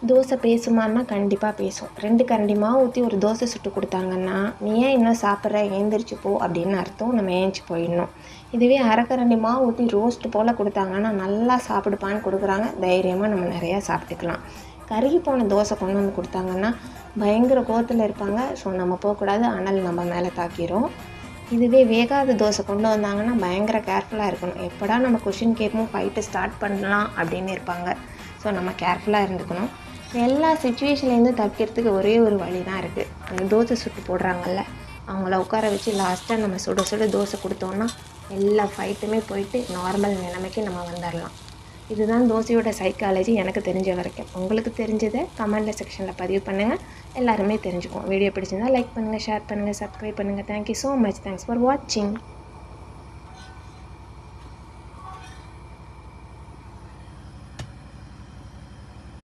தோசை பேசுமான்னா கண்டிப்பாக பேசும். 2 கரண்டி மாவு ஊற்றி ஒரு தோசை சுட்டு கொடுத்தாங்கன்னா, "நீ ஏன் இன்னும் சாப்பிட்ற? எழுந்திரிச்சு போ" அப்படின்னு அர்த்தம். நம்ம ஏந்திச்சு போயிடணும். இதுவே அரை கரண்டி மாவு ஊற்றி ரோஸ்ட் போல் கொடுத்தாங்கன்னா, நல்லா சாப்பிடுப்பான்னு கொடுக்குறாங்க. தைரியமாக நம்ம நிறையா சாப்பிட்டுக்கலாம். கருகி போன தோசை கொண்டு வந்து கொடுத்தாங்கன்னா, பயங்கர கோவத்தில் இருப்பாங்க. ஸோ நம்ம போகக்கூடாது, அனல் நம்ம மேலே தாக்கிரும். இதுவே வேகாத தோசை கொண்டு வந்தாங்கன்னா, பயங்கர கேர்ஃபுல்லாக இருக்கணும். எப்படா நம்ம கொஷின் கேட்போம், ஃபைட்டு ஸ்டார்ட் பண்ணலாம் அப்படின்னு இருப்பாங்க. ஸோ நம்ம கேர்ஃபுல்லாக இருந்துக்கணும். எல்லா சிச்சுவேஷன்லேருந்து தப்பிக்கிறதுக்கு ஒரே ஒரு வழி தான் இருக்குது. அந்த தோசை சுட்டு போடுறாங்கல்ல, அவங்கள உட்கார வச்சு லாஸ்ட்டாக நம்ம சுட சுட தோசை கொடுத்தோன்னா எல்லா ஃபைட்டுமே போயிட்டு நார்மல் நிலைமைக்கு நம்ம வந்துடலாம். இதுதான் தோசையோட சைக்காலஜி எனக்கு தெரிஞ்ச வரைக்கும். உங்களுக்கு தெரிஞ்சதை கமெண்ட் செக்ஷனில் பதிவு பண்ணுங்கள். எல்லாருமே தெரிஞ்சுக்குவோம். வீடியோ பிடிச்சிருந்தால் லைக் பண்ணுங்கள், ஷேர் பண்ணுங்கள், சப்ஸ்கிரைப் பண்ணுங்கள். Thank you so much. Thanks for வாட்சிங்.